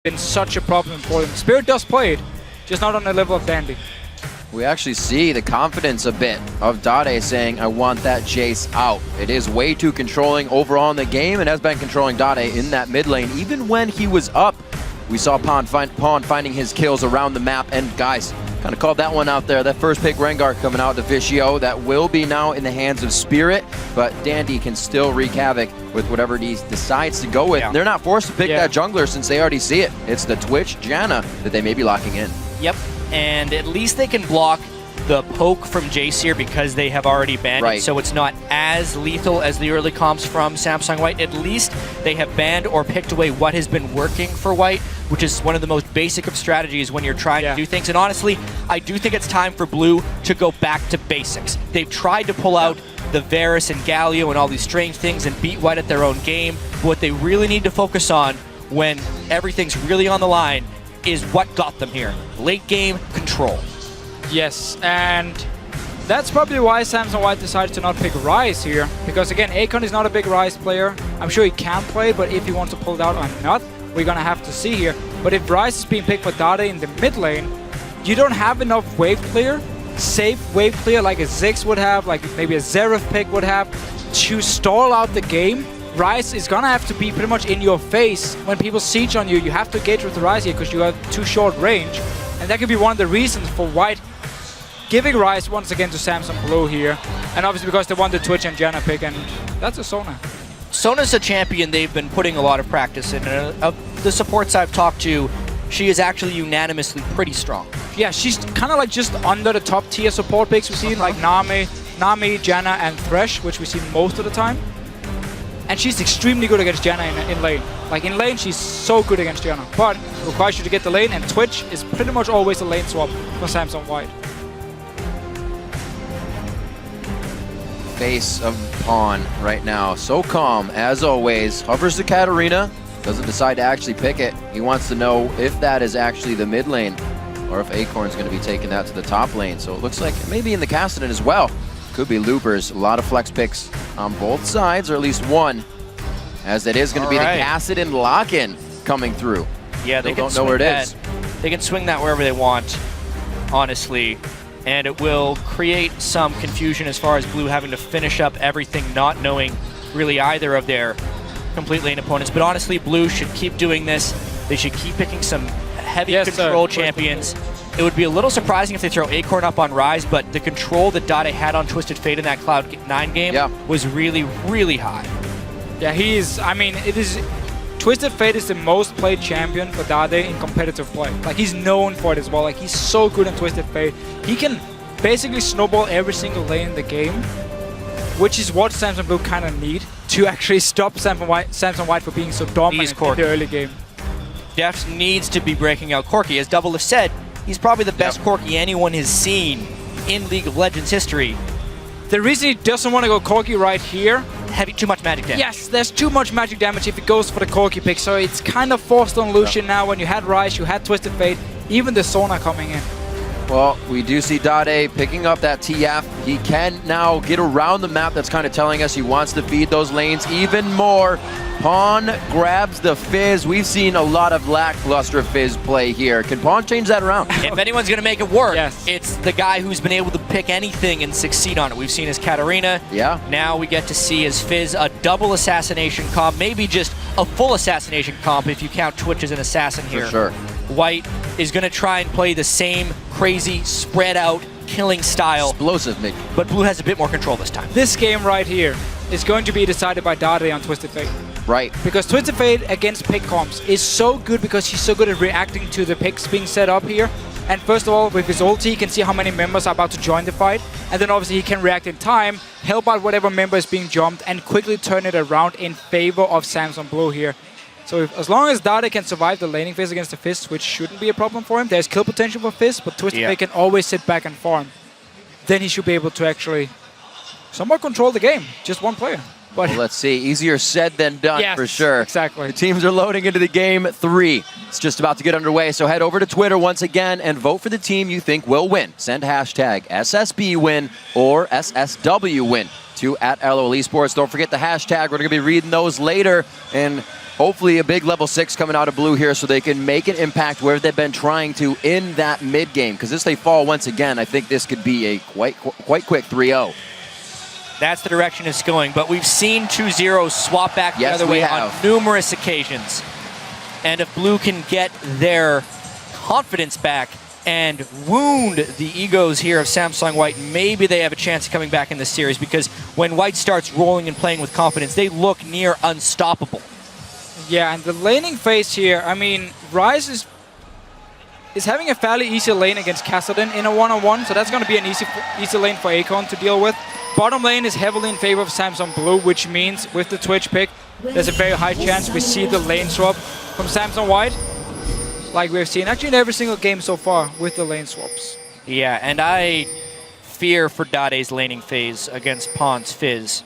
been such a problem for them. Spirit does play it, just not on the level of Dandy. We actually see the confidence a bit of Dade saying, I want that Jace out. It is way too controlling overall in the game and has been controlling Dade in that mid lane. Even when he was up, we saw Pawn finding his kills around the map. And guys, kind of called that one out there. That first pick Rengar coming out to Vishio. That will be now in the hands of Spirit, but Dandy can still wreak havoc with whatever he decides to go with. They're not forced to pick that jungler since they already see it. It's the Twitch Janna that they may be locking in. Yep, and at least they can block the poke from Jace here because they have already banned it, so it's not as lethal as the early comps from Samsung White. At least they have banned or picked away what has been working for White, which is one of the most basic of strategies when you're trying to do things. And honestly, I do think it's time for Blue to go back to basics. They've tried to pull out the Varus and Galio and all these strange things and beat White at their own game. But what they really need to focus on when everything's really on the line is what got them here. Late game control. Yes, and that's probably why Samsung White decided to not pick Ryze here. Because again, Akon is not a big Ryze player. I'm sure he can play, but if he wants to pull it out or not, we're gonna have to see here. But if Ryze is being picked for Dade in the mid lane, you don't have enough wave clear, safe wave clear like a Ziggs would have, like maybe a Xerath pick would have, to stall out the game. Ryze is gonna have to be pretty much in your face when people siege on you. You have to engage with the Ryze here because you have too short range. And that could be one of the reasons for White giving Ryze once again to Samsung Blue here. And obviously because they want the Twitch and Janna pick, and that's a Sona. Sona's a champion they've been putting a lot of practice in. Of the supports I've talked to, she is actually unanimously pretty strong. Yeah, she's kind of like just under the top tier support picks we've seen, like Nami, Janna, and Thresh, which we've seen most of the time. And she's extremely good against Janna in lane. Like in lane, she's so good against Janna. But it requires you to get the lane, and Twitch is pretty much always a lane swap for Samsung White. Face of Pawn right now, so calm as always. Hovers the Katarina, doesn't decide to actually pick it. He wants to know if that is actually the mid lane or if Acorn's going to be taking that to the top lane. So it looks like maybe in the Kassadin as well. Could be loopers. A lot of flex picks on both sides, or at least one, as it is going to be the Kassadin lock-in coming through. Yeah, they don't know where it is. They can swing that wherever they want, honestly. And it will create some confusion as far as Blue having to finish up everything, not knowing really either of their complete lane opponents. But honestly, Blue should keep doing this. They should keep picking some heavy control champions. It would be a little surprising if they throw Acorn up on Ryze, but the control that Dade had on Twisted Fate in that Cloud9 game was really, really high. Yeah, I mean, Twisted Fate is the most played champion for Dade in competitive play. Like, he's known for it as well. Like, he's so good in Twisted Fate. He can basically snowball every single lane in the game, which is what Samsung Blue kind of need to actually stop Samsung White from being so dominant in the early game. Def needs to be breaking out Corki. As Double has said, he's probably the best Corki anyone has seen in League of Legends history. The reason he doesn't want to go Corki right here, too much magic damage. Yes, there's too much magic damage if he goes for the Corki pick, so it's kind of forced on Lucian now. When you had Ryze, you had Twisted Fate, even the Sona coming in. Well, we do see Dade picking up that TF. He can now get around the map. That's kind of telling us he wants to feed those lanes even more. Pawn grabs the Fizz. We've seen a lot of lackluster Fizz play here. Can Pawn change that around? If anyone's going to make it work, it's the guy who's been able to pick anything and succeed on it. We've seen his Katarina. Yeah. Now we get to see his Fizz, a double assassination comp, maybe just a full assassination comp if you count Twitch as an assassin here. For sure. White is going to try and play the same crazy, spread out, killing style. Explosive, Nick. But Blue has a bit more control this time. This game right here is going to be decided by Dade on Twisted Fate. Right. Because Twisted Fate against pick comps is so good because he's so good at reacting to the picks being set up here. And first of all, with his ulti, he can see how many members are about to join the fight. And then obviously he can react in time, help out whatever member is being jumped, and quickly turn it around in favor of Samsung Blue here. So as long as Dade can survive the laning phase against the Fizz, which shouldn't be a problem for him, there's kill potential for Fizz, but Twisted Fate can always sit back and farm. Then he should be able to actually somewhat control the game. Just one player. But well, let's see. Easier said than done, for sure. Exactly. The teams are loading into the game 3. It's just about to get underway, so head over to Twitter once again and vote for the team you think will win. Send hashtag SSB win or SSW win to @LOL Esports. Don't forget the hashtag. We're going to be reading those later. And hopefully a big level 6 coming out of Blue here so they can make an impact where they've been trying to in that mid game. Because if they fall once again, I think this could be a quite quick 3-0. That's the direction it's going. But we've seen 2-0 swap back the other way on numerous occasions. And if Blue can get their confidence back and wound the egos here of Samsung White, maybe they have a chance of coming back in this series, because when White starts rolling and playing with confidence, they look near unstoppable. Yeah, and the laning phase here, I mean, Rise is having a fairly easy lane against Kassadin in a one-on-one, so that's going to be an easy lane for Akon to deal with. Bottom lane is heavily in favor of Samsung Blue, which means with the Twitch pick, there's a very high chance we see the lane swap from Samsung White, like we've seen actually in every single game so far with the lane swaps. Yeah, and I fear for Dade's laning phase against Pon's Fizz.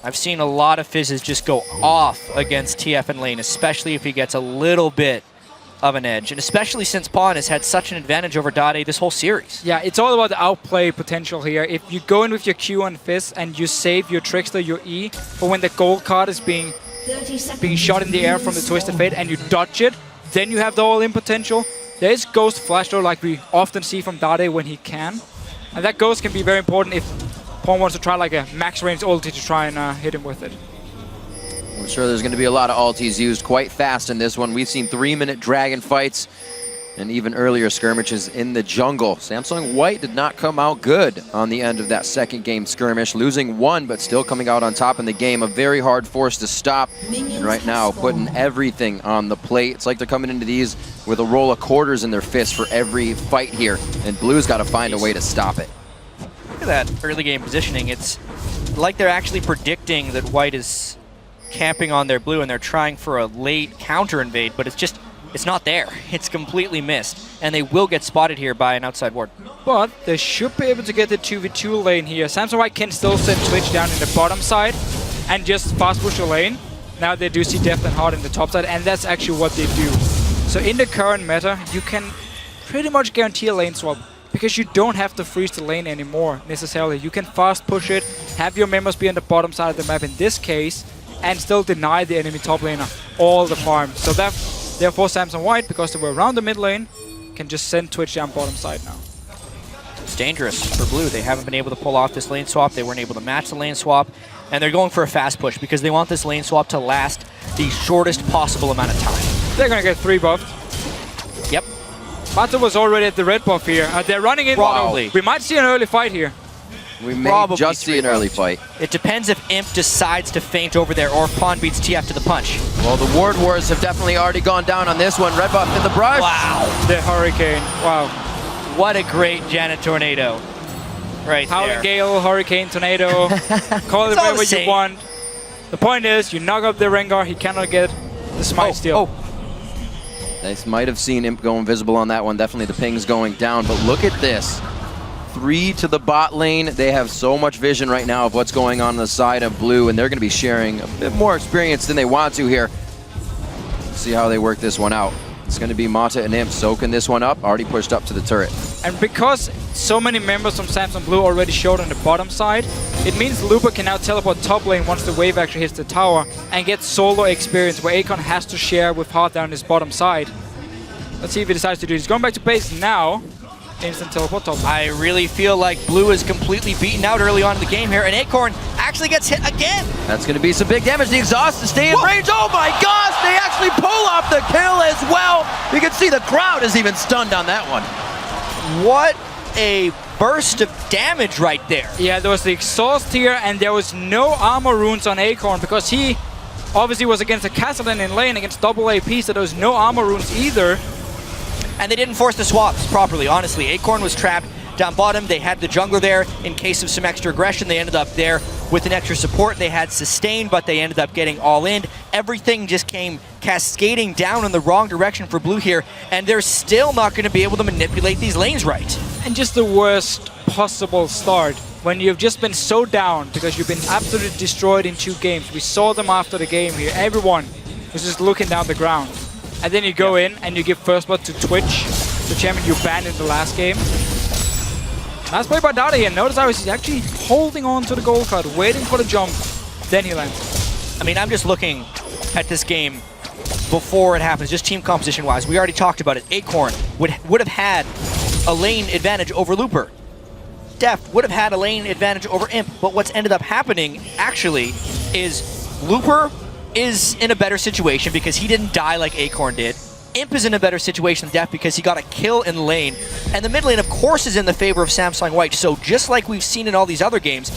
I've seen a lot of Fizzes just go off against TF in lane, especially if he gets a little bit of an edge, and especially since Pon has had such an advantage over Dade this whole series. Yeah, it's all about the outplay potential here. If you go in with your Q on Fizz and you save your Trickster, your E, for when the gold card is being shot in the air from the Twisted Fate and you dodge it, then you have the all-in potential. There is Ghost Flash though, like we often see from Dade when he can. And that Ghost can be very important if Pon wants to try like a max range ulti to try and hit him with it. I'm sure there's going to be a lot of ultis used quite fast in this one. We've seen 3-minute dragon fights and even earlier skirmishes in the jungle. Samsung White did not come out good on the end of that second game skirmish, losing 1 but still coming out on top in the game. A very hard force to stop, and right now putting everything on the plate. It's like they're coming into these with a roll of quarters in their fist for every fight here, and Blue's got to find a way to stop it. Look at that early game positioning. It's like they're actually predicting that White is camping on their Blue and they're trying for a late counter invade, but it's not there. It's completely missed, and they will get spotted here by an outside ward. But they should be able to get the 2v2 lane here. Samsung White can still send Twitch down in the bottom side and just fast push the lane. Now they do see Deft and Hard in the top side, and that's actually what they do. So in the current meta, you can pretty much guarantee a lane swap, because you don't have to freeze the lane anymore necessarily. You can fast push it, have your members be on the bottom side of the map in this case, and still deny the enemy top laner all the farm. So that, therefore Samsung White, because they were around the mid lane, can just send Twitch down bottom side now. It's dangerous for Blue. They haven't been able to pull off this lane swap. They weren't able to match the lane swap, and they're going for a fast push because they want this lane swap to last the shortest possible amount of time. They're going to get 3 buffed. Yep. Mata was already at the red buff here. They're running in. Probably. We might see an early fight here. We may just see an early fight. It depends if Imp decides to feint over there or if Pon beats TF to the punch. Well, the ward wars have definitely already gone down on this one. Red buff in the brush. Wow. The Hurricane. Wow. What a great Janet Tornado. Right Howling there. Gale, Hurricane, Tornado. Call it whatever you want. The point is, you knock up the Rengar, he cannot get the smite steal. They might have seen Imp go invisible on that one. Definitely the ping's going down, but look at this. 3 to the bot lane. They have so much vision right now of what's going on the side of Blue, and they're going to be sharing a bit more experience than they want to here. Let's see how they work this one out. It's going to be Mata and Imp soaking this one up, already pushed up to the turret. And because so many members from Samsung Blue already showed on the bottom side, it means Lupa can now teleport top lane once the wave actually hits the tower and get solo experience where Akon has to share with Hard down his bottom side. Let's see if he decides to do it. He's going back to base now. Instant teleport top lane. I really feel like Blue is completely beaten out early on in the game here, and Acorn actually gets hit again. That's going to be some big damage. The exhaust to stay in range. Oh my gosh, they actually pull off the kill as well. You can see the crowd is even stunned on that one. What a burst of damage right there. Yeah, there was the exhaust here, and there was no armor runes on Acorn because he obviously was against a Kassadin in lane against double AP, so there was no armor runes either. And they didn't force the swaps properly, honestly. Acorn was trapped down bottom. They had the jungler there in case of some extra aggression. They ended up there with an extra support. They had sustain, but they ended up getting all in. Everything just came cascading down in the wrong direction for Blue here, and they're still not going to be able to manipulate these lanes right. And just the worst possible start when you've just been so down because you've been absolutely destroyed in 2 games. We saw them after the game here. Everyone was just looking down the ground. And then you go in and you give first blood to Twitch, the champion you banned in the last game. Nice play by Dade, and notice how he's actually holding on to the gold card, waiting for the jump. Then he lands. I mean, I'm just looking at this game before it happens, just team composition-wise. We already talked about it. Acorn would have had a lane advantage over Looper. Deft would have had a lane advantage over Imp, but what's ended up happening, actually, is Looper is in a better situation because he didn't die like Acorn did. Imp is in a better situation than Deft because he got a kill in lane. And the mid lane, of course, is in the favor of Samsung White. So just like we've seen in all these other games,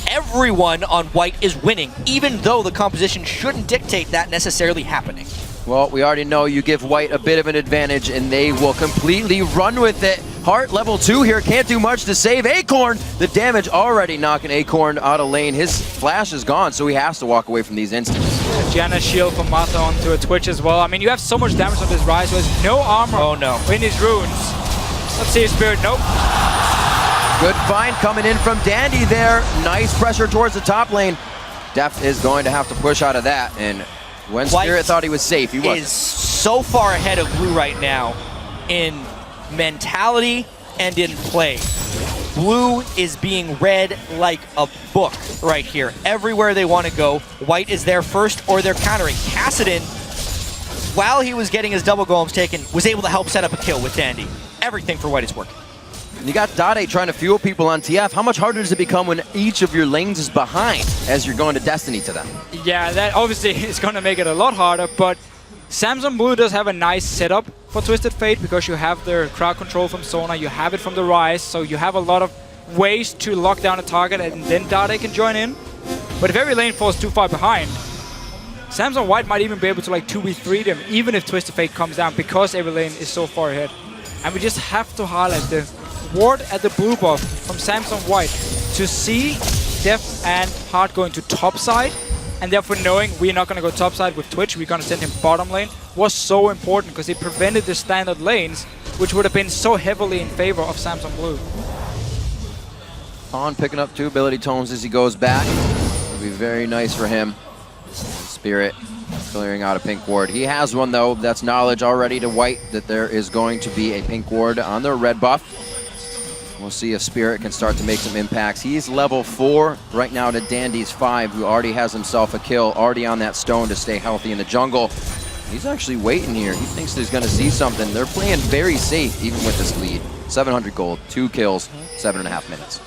everyone on White is winning, even though the composition shouldn't dictate that necessarily happening. Well, we already know you give White a bit of an advantage, and they will completely run with it. Heart level 2 here, can't do much to save Acorn. The damage already knocking Acorn out of lane. His flash is gone, so he has to walk away from these instants. Janna shield from Mata onto a Twitch as well. I mean, you have so much damage on this Rise, so there's no armor in his runes. Let's see his Spirit. Nope. Good find coming in from Dandy there. Nice pressure towards the top lane. Deft is going to have to push out of that, and when Spirit thought he was safe, he wasn't. Is so far ahead of Blue right now in mentality and in play. Blue is being read like a book right here. Everywhere they want to go, White is there first or they're countering. Kassadin, while he was getting his double golems taken, was able to help set up a kill with Dandy. Everything for White is working. You got Dade trying to fuel people on TF. How much harder does it become when each of your lanes is behind as you're going to Destiny to them? Yeah, that obviously is going to make it a lot harder, but Samsung Blue does have a nice setup for Twisted Fate because you have their crowd control from Sona, you have it from the Rise, so you have a lot of ways to lock down a target and then Dade can join in. But if every lane falls too far behind, Samsung White might even be able to like 2v3 them, even if Twisted Fate comes down, because every lane is so far ahead. And we just have to highlight the ward at the blue buff from Samsung White to see Deft and Heart going to top side, and therefore knowing we're not going to go top side with Twitch, we're going to send him bottom lane, was so important because it prevented the standard lanes, which would have been so heavily in favor of Samsung Blue. On picking up 2 ability tones as he goes back. It'll be very nice for him. Spirit clearing out a pink ward. He has one though. That's knowledge already to White that there is going to be a pink ward on their red buff. We'll see if Spirit can start to make some impacts. He's level 4 right now to Dandy's 5, who already has himself a kill, already on that stone to stay healthy in the jungle. He's actually waiting here. He thinks he's going to see something. They're playing very safe even with this lead. 700 gold, 2 kills, 7.5 minutes.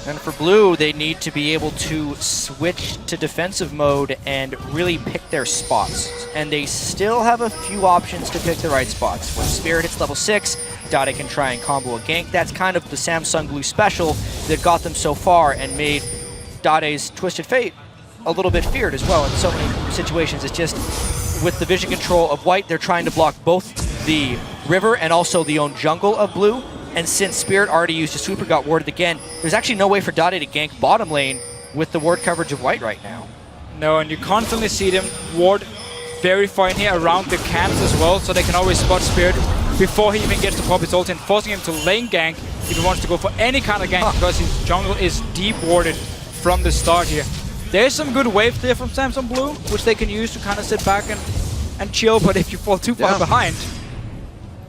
And for Blue, they need to be able to switch to defensive mode and really pick their spots. And they still have a few options to pick the right spots. When Spirit hits level 6, Dade can try and combo a gank. That's kind of the Samsung Blue special that got them so far and made Dade's Twisted Fate a little bit feared as well in so many situations. It's just with the vision control of White, they're trying to block both the river and also the own jungle of Blue. And since Spirit already used a sweeper, got warded again, there's actually no way for Dade to gank bottom lane with the ward coverage of White right now. No, and you constantly see them ward very far in here around the camps as well, so they can always spot Spirit before he even gets to pop his ult and forcing him to lane gank if he wants to go for any kind of gank because his jungle is deep warded from the start here. There's some good wave there from Samsung Blue, which they can use to kind of sit back and chill, but if you fall too far behind,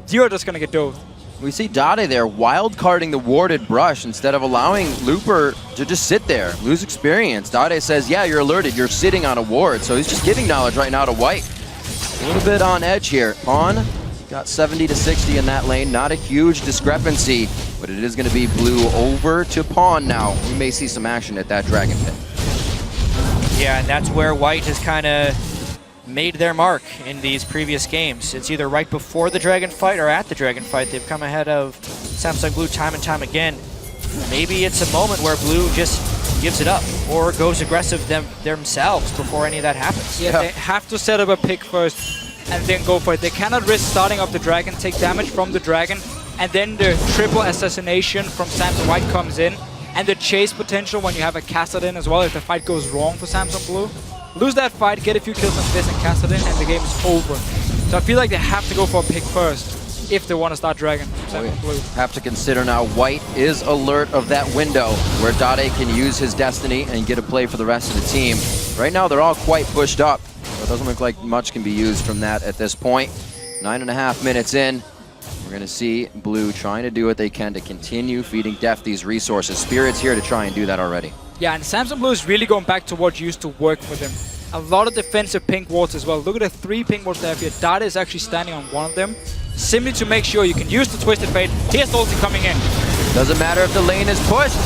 you're just going to get dove. We see Dade there wild-carding the warded brush instead of allowing Looper to just sit there, lose experience. Dade says, yeah, you're alerted, you're sitting on a ward, so he's just giving knowledge right now to White. A little bit on edge here. On, got 70 to 60 in that lane, not a huge discrepancy, but it is going to be Blue over to Pawn now. We may see some action at that Dragon Pit. Yeah, and that's where White has kind of made their mark in these previous games. It's either right before the Dragon fight or at the Dragon fight. They've come ahead of Samsung Blue time and time again. Maybe it's a moment where Blue just gives it up or goes aggressive themselves before any of that happens. Yeah, they have to set up a pick first and then go for it. They cannot risk starting up the Dragon, take damage from the Dragon, and then the triple assassination from Samsung White comes in, and the chase potential when you have a Kassadin as well if the fight goes wrong for Samsung Blue. Lose that fight, get a few kills on this and Kassadin, and the game is over. So I feel like they have to go for a pick first if they want to start Dragon. Blue. Have to consider now White is alert of that window where Dade can use his destiny and get a play for the rest of the team. Right now they're all quite pushed up. So it doesn't look like much can be used from that at this point. 9.5 minutes in. We're going to see Blue trying to do what they can to continue feeding Deft these resources. Spirit's here to try and do that already. Yeah, and Samsung Blue is really going back to what used to work for them. A lot of defensive pink wards as well. Look at the 3 pink wards they have here. Dada is actually standing on one of them, simply to make sure you can use the Twisted Fate. Here's the ulti coming in. Doesn't matter if the lane is pushed.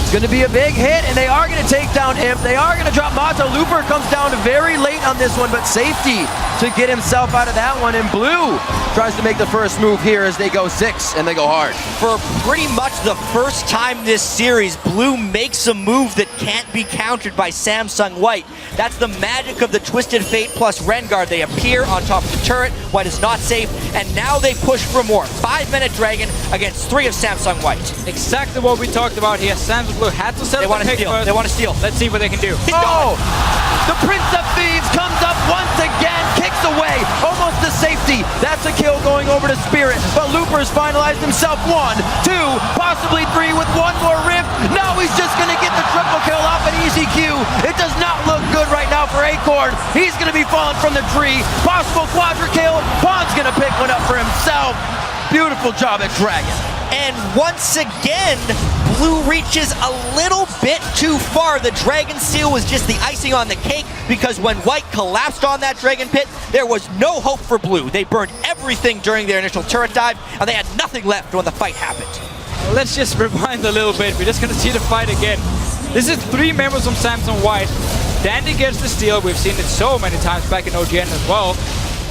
It's going to be a big hit, and they are going to take down Imp. They are going to drop Mata. Looper comes down very late on this one, but safety to get himself out of that one. And Blue tries to make the first move here as they go 6, and they go hard. For pretty much the first time this series, Blue makes a move that can't be countered by Samsung White. That's the magic of the Twisted Fate plus Rengar. They appear on top of the turret. White is not safe, and now they push for more. 5-minute Dragon against 3 of Samsung White. Exactly what we talked about here. Samsung Blue had to set up the pick first. They want to steal. Let's see what they can do. Oh! The Prince of Thieves comes up once again, kicks away, almost to safety. That's a kill going over to Spirit, but Looper's finalized himself 1, 2, possibly 3 with 1 more rift. Now he's just going to get the triple kill off an easy Q. It does not look good right now for Acorn. He's going to be falling from the tree. Possible quadra kill. Pawn's going to pick one up for himself. Beautiful job at Dragon. And once again, Blue reaches a little bit too far. The Dragon Seal was just the icing on the cake, because when White collapsed on that Dragon Pit, there was no hope for Blue. They burned everything during their initial turret dive, and they had nothing left when the fight happened. Let's just rewind a little bit. We're just going to see the fight again. This is 3 members from Samsung White. Dandy gets the steal. We've seen it so many times back in OGN as well.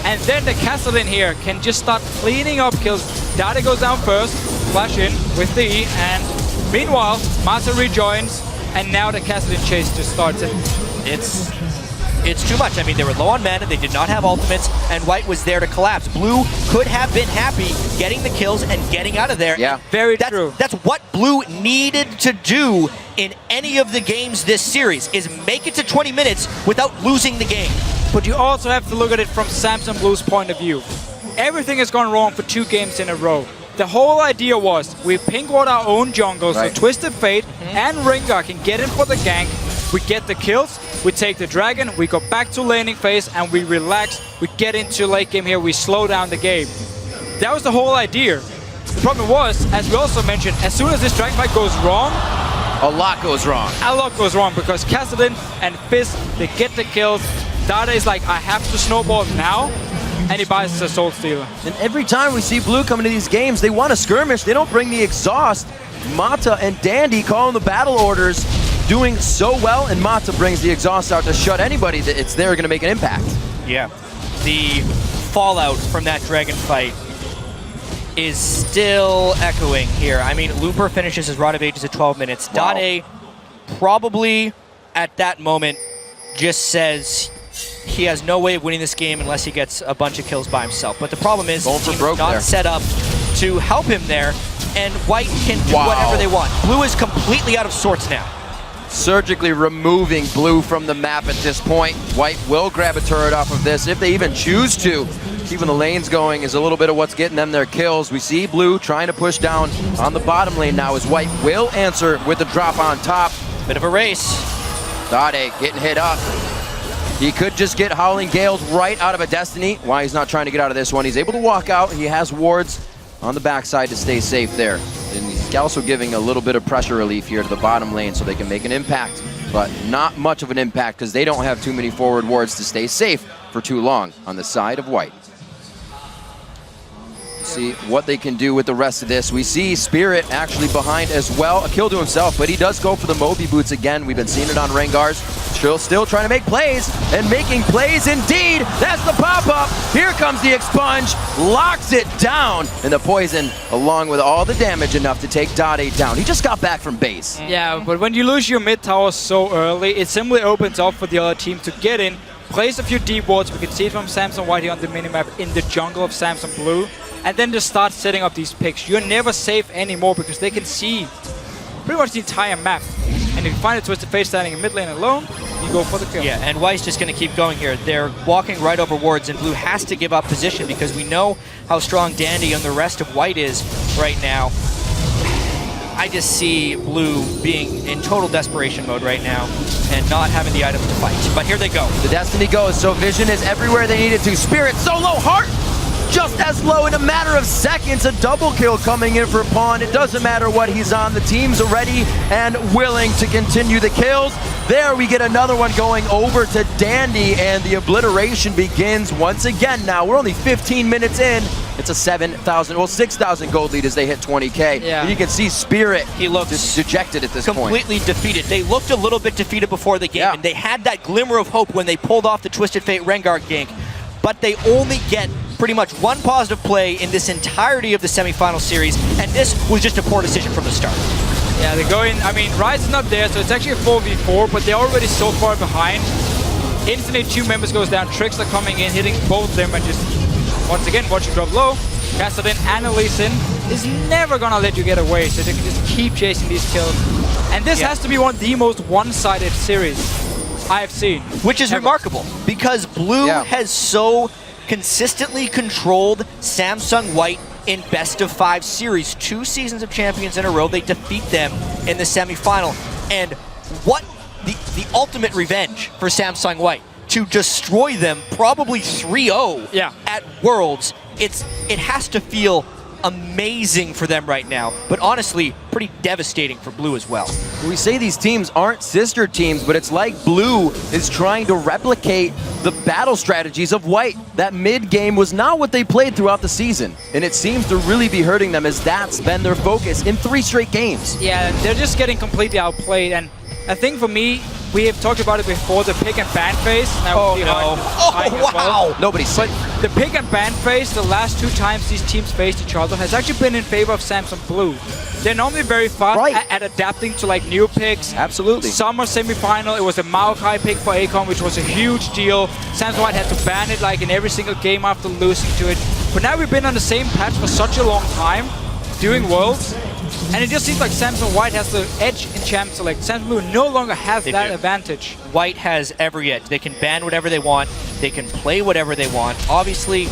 And then the Castellan here can just start cleaning up kills. Dada goes down first, flash in with the E, and meanwhile, Mata rejoins, and now the Castellan chase just starts. It's too much. I mean, they were low on mana, they did not have ultimates, and White was there to collapse. Blue could have been happy getting the kills and getting out of there. Yeah, very true. That's what Blue needed to do in any of the games this series, is make it to 20 minutes without losing the game. But you also have to look at it from Samsung Blue's point of view. Everything has gone wrong for 2 games in a row. The whole idea was we pink ward our own jungle, so Twisted Fate and Rengar can get in for the gank. We get the kills, we take the dragon, we go back to laning phase, and we relax. We get into late game here, we slow down the game. That was the whole idea. The problem was, as we also mentioned, as soon as this dragon fight goes wrong, a lot goes wrong. A lot goes wrong, because Castellan and Fizz, they get the kills. Dada is like, I have to snowball now, and he buys the Soul Stealer. And every time we see Blue come into these games, they want to skirmish. They don't bring the exhaust. Mata and Dandy calling the battle orders, doing so well, and Mata brings the exhaust out to shut anybody that it's there going to make an impact. Yeah, the fallout from that dragon fight is still echoing here. I mean, Looper finishes his Rod of Ages at 12 minutes. Wow. Dade probably at that moment just says he has no way of winning this game unless he gets a bunch of kills by himself. But the problem is the team is not set up to help him there, and White can do whatever they want. Blue is completely out of sorts now. Surgically removing Blue from the map at this point. White will grab a turret off of this if they even choose to. Keeping the lanes going is a little bit of what's getting them their kills. We see Blue trying to push down on the bottom lane now as White will answer with the drop on top. Bit of a race. Dade getting hit up. He could just get Howling Gales right out of a Destiny. Why he's not trying to get out of this one. He's able to walk out. He has wards on the backside to stay safe there. And he's also giving a little bit of pressure relief here to the bottom lane so they can make an impact, but not much of an impact because they don't have too many forward wards to stay safe for too long on the side of White. See what they can do with the rest of this. We see Spirit actually behind as well. A kill to himself, but he does go for the Moby boots again. We've been seeing it on Rengar's. Still trying to make plays, and making plays indeed. That's the pop-up. Here comes the Expunge, locks it down, and the poison, along with all the damage, enough to take Dade down. He just got back from base. Yeah, but when you lose your mid tower so early, it simply opens up for the other team to get in, place a few deep wards. We can see it from Samsung White here on the minimap in the jungle of Samsung Blue, and then just start setting up these picks. You're never safe anymore because they can see pretty much the entire map. And if you find a Twisted Fate standing in mid lane alone, you go for the kill. Yeah, and White's just going to keep going here. They're walking right over wards, and Blue has to give up position because we know how strong Dandy and the rest of White is right now. I just see Blue being in total desperation mode right now and not having the items to fight. But here they go. The Destiny goes, so Vision is everywhere they need it to. Spirit solo, Heart just as low in a matter of seconds. A double kill coming in for Pawn. It doesn't matter what he's on. The teams are ready and willing to continue the kills. There we get another one going over to Dandy, and the obliteration begins once again. Now we're only 15 minutes in. It's a 6,000 gold lead as they hit 20K. Yeah. And you can see Spirit, he looks just dejected at this point. Completely defeated. They looked a little bit defeated before the game, and they had that glimmer of hope when they pulled off the Twisted Fate Rengar gank, but they only get pretty much one positive play in this entirety of the semifinal series, and this was just a poor decision from the start. Yeah, they're going, I mean, Rise is not there, so it's actually a 4v4, but they're already so far behind. Instantly, 2 members goes down. Tricks are coming in, hitting both of them, and just, once again, watching drop low. Kassadin and Elysin is never gonna let you get away, so they can just keep chasing these kills. And this has to be one of the most one-sided series I've seen. Which is remarkable, because Blue has so consistently controlled Samsung White in best-of-5 series. 2 seasons of champions in a row, they defeat them in the semifinal. And what the ultimate revenge for Samsung White, to destroy them probably 3-0 at Worlds. It has to feel amazing for them right now, but honestly, pretty devastating for Blue as well. We say these teams aren't sister teams, but it's like Blue is trying to replicate the battle strategies of White. That mid game was not what they played throughout the season, and it seems to really be hurting them as that's been their focus in 3 straight games. Yeah, they're just getting completely outplayed, and I think for me, we have talked about it before, the pick and ban phase. Now wow! Nobody's safe. The pick and ban phase, the last 2 times these teams faced each other, has actually been in favor of Samsung Blue. They're normally very fast at adapting to like new picks. Absolutely. Summer semifinal, it was a Maokai pick for Akon, which was a huge deal. Samsung White had to ban it like in every single game after losing to it. But now we've been on the same patch for such a long time, doing Worlds, and it just seems like Samsung White has the edge in Champ Select. Samsung Blue no longer has that advantage. White has every edge. They can ban whatever they want. They can play whatever they want. Obviously,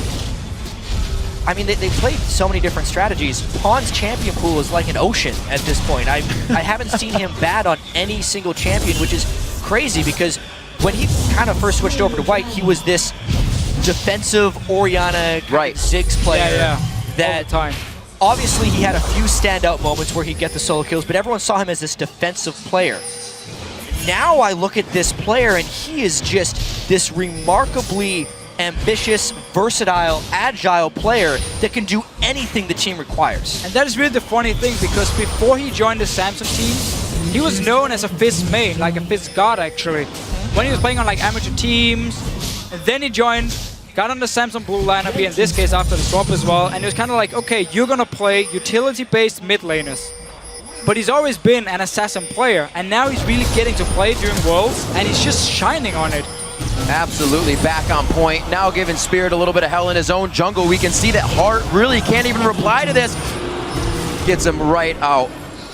I mean, they played so many different strategies. Pawn's champion pool is like an ocean at this point. I haven't seen him bad on any single champion, which is crazy because when he kind of first switched over to White, he was this defensive Orianna Ziggs player that all the time. Obviously, he had a few standout moments where he'd get the solo kills, but everyone saw him as this defensive player. Now I look at this player, and he is just this remarkably ambitious, versatile, agile player that can do anything the team requires. And that is really the funny thing, because before he joined the Samsung team, he was known as a Fizz main, like a Fizz god actually. When he was playing on like amateur teams, and then he joined, got on the Samsung Blue lineup here, in this case after the swap as well, and it was kind of like, okay, you're gonna play utility-based mid laners. But he's always been an assassin player, and now he's really getting to play during Worlds, and he's just shining on it. Absolutely back on point. Now giving Spirit a little bit of hell in his own jungle. We can see that Hart really can't even reply to this. Gets him right out.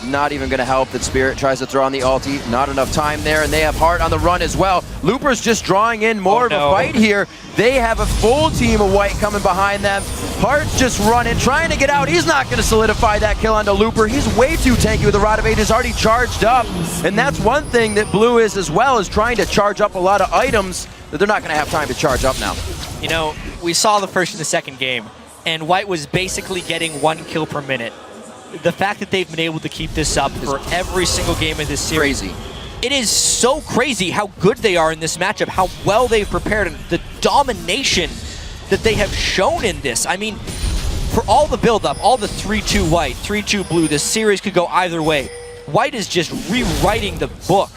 Not even going to help that Spirit tries to throw on the ulti. Not enough time there, and they have Hart on the run as well. Looper's just drawing in more of a fight here. They have a full team of White coming behind them. Hart's just running, trying to get out. He's not going to solidify that kill onto Looper. He's way too tanky with the Rod of Ages already charged up. And that's one thing that Blue is as well, is trying to charge up a lot of items that they're not going to have time to charge up now. You know, we saw the first and the second game, and White was basically getting 1 kill per minute. The fact that they've been able to keep this up for every single game of this series. Crazy. It is so crazy how good they are in this matchup, how well they've prepared, and the domination that they have shown in this. I mean, for all the build-up, all the 3-2 White, 3-2 Blue, this series could go either way. White is just rewriting the book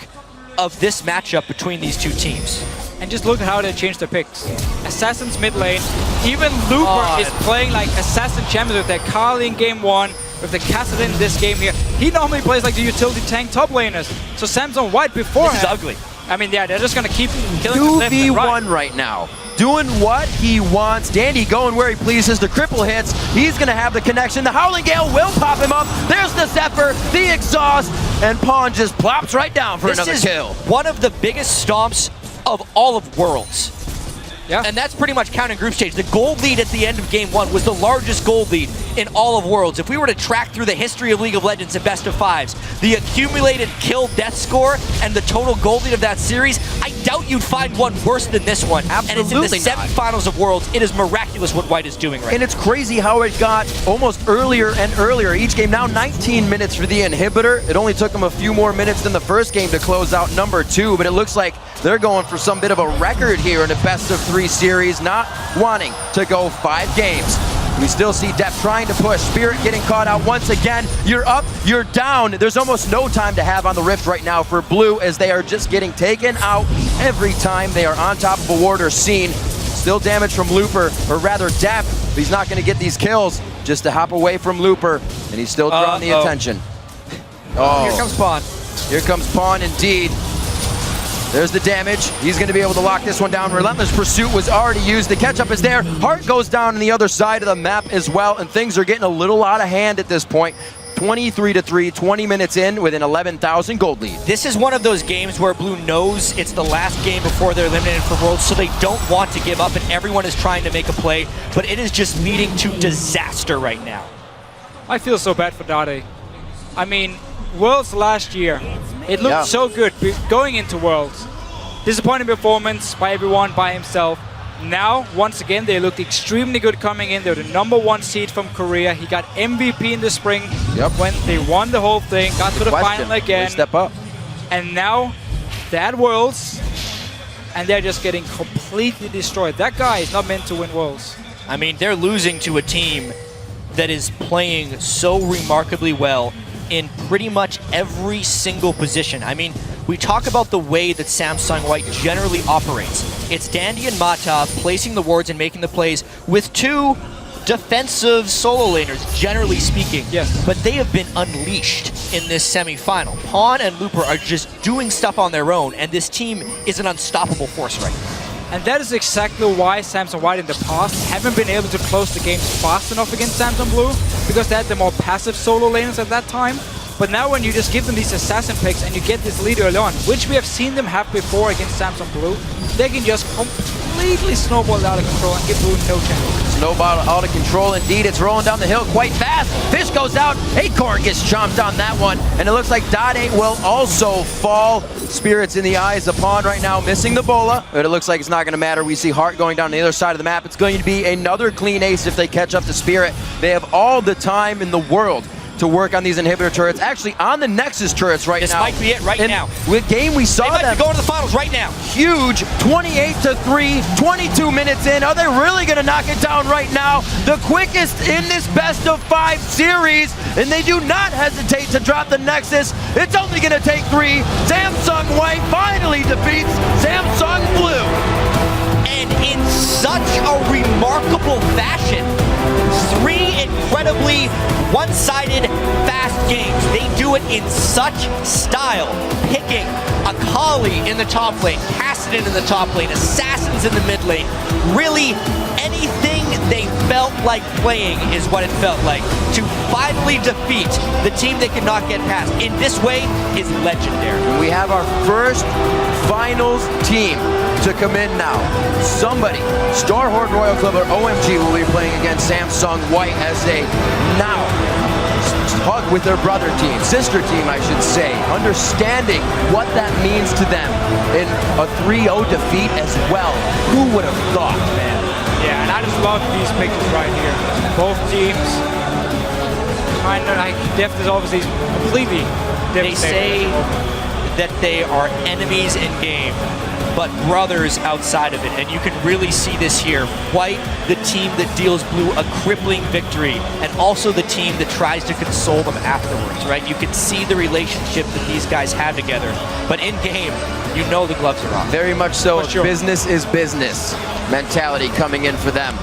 of this matchup between these two teams. And just look at how they changed their picks. Assassin's mid lane. Even Looper is playing like Assassin champions with their Carly in game 1, with the Kassadin in this game here. He normally plays like the utility tank top laners. So Samsung White beforehand. This is ugly. I mean, yeah, they're just going to keep killing them left and right. 2v1 right now. Doing what he wants. Dandy going where he pleases. The cripple hits. He's going to have the connection. The Howling Gale will pop him up. There's the Zephyr, the exhaust, and Pawn just plops right down for another kill. One of the biggest stomps of all of Worlds. Yeah. And that's pretty much counting group stage. The gold lead at the end of game 1 was the largest gold lead in all of Worlds. If we were to track through the history of League of Legends in best of fives, the accumulated kill death score and the total gold lead of that series, I doubt you'd find one worse than this one. Absolutely. And it's in the semifinals of Worlds. It is miraculous what White is doing right now. And it's crazy how it got almost earlier and earlier each game. Now 19 minutes for the inhibitor. It only took them a few more minutes than the first game to close out number 2, but it looks like they're going for some bit of a record here in a best-of-3 series, not wanting to go 5 games. We still see Def trying to push. Spirit getting caught out once again. You're up, you're down. There's almost no time to have on the Rift right now for Blue, as they are just getting taken out every time they are on top of a ward or scene. Still damage from Looper, or rather Def. He's not going to get these kills. Just to hop away from Looper, and he's still drawing the attention. Oh, here comes Pawn. Here comes Pawn indeed. There's the damage. He's going to be able to lock this one down. Relentless Pursuit was already used. The catch-up is there. Heart goes down on the other side of the map as well, and things are getting a little out of hand at this point. 23-3, 20 minutes in with an 11,000 gold lead. This is one of those games where Blue knows it's the last game before they're eliminated for Worlds, so they don't want to give up, and everyone is trying to make a play, but it is just leading to disaster right now. I feel so bad for Dade. I mean, Worlds last year, it looked so good going into Worlds. Disappointing performance by everyone, by himself. Now, once again, they looked extremely good coming in. They were the #1 seed from Korea. He got MVP in the spring when they won the whole thing, got to the final again. Step up. And now, that Worlds, and they're just getting completely destroyed. That guy is not meant to win Worlds. I mean, they're losing to a team that is playing so remarkably well in pretty much every single position. I mean, we talk about the way that Samsung White generally operates. It's Dandy and Mata placing the wards and making the plays with 2 defensive solo laners, generally speaking. Yes. But they have been unleashed in this semi-final. Pawn and Looper are just doing stuff on their own, and this team is an unstoppable force right now. And that is exactly why Samsung White in the past haven't been able to close the games fast enough against Samsung Blue, because they had the more passive solo laners at that time. But now when you just give them these assassin picks and you get this lead early on, which we have seen them have before against Samsung Blue, they can just completely snowball out of control and give Blue no chance. Snowball out of control indeed. It's rolling down the hill quite fast. Fish goes out. Acorn gets chomped on that one. And it looks like Dade will also fall. Spirits in the eyes of Pawn right now, missing the bola. But it looks like it's not going to matter. We see Heart going down the other side of the map. It's going to be another clean ace if they catch up to Spirit. They have all the time in the world to work on these inhibitor turrets. Actually, on the Nexus turrets right now. This might be it right now. With game we saw they might be going to the finals right now. Huge, 28-3, 22 minutes in. Are they really going to knock it down right now? The quickest in this best-of-5 series, and they do not hesitate to drop the Nexus. It's only going to take 3. Samsung White finally defeats Samsung Blue. And in such a remarkable fashion. 3 incredibly one-sided fast games. They do it in such style, picking Akali in the top lane, Kassadin in the top lane, Assassins in the mid lane. Really, anything they felt like playing is what it felt like. To finally defeat the team they could not get past in this way is legendary. We have our first finals team to come in now. Somebody, Starhorn Royal Club or OMG, will be playing against Samsung White as they now hug with their brother team, sister team I should say, understanding what that means to them in a 3-0 defeat as well. Who would have thought, man? Yeah, and I just love these pictures right here. Both teams kind of like Deft is obviously completely They say devastated. that they are enemies in game, but brothers outside of it, and you can really see this here. White, the team that deals Blue a crippling victory, and also the team that tries to console them afterwards, right? You can see the relationship that these guys have together, but in game, you know the gloves are off. Very much so. For sure. Business is business mentality coming in for them.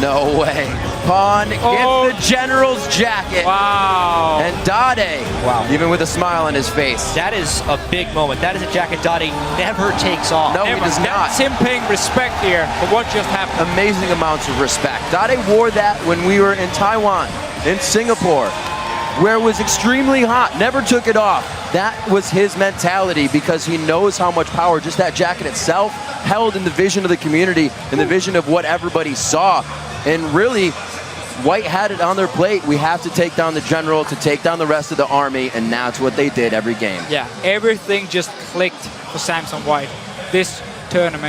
No way. Pawn gets the General's jacket. Wow. And Dade, even with a smile on his face. That is a big moment. That is a jacket Dade never takes off. No, he does not. That's him paying respect here for what just happened. Amazing amounts of respect. Dade wore that when we were in Taiwan, in Singapore, where it was extremely hot, never took it off. That was his mentality because he knows how much power just that jacket itself held in the vision of the community, in the vision of what everybody saw. And really, White had it on their plate. We have to take down the general to take down the rest of the army, and that's what they did every game. Yeah, everything just clicked for Samsung White this tournament.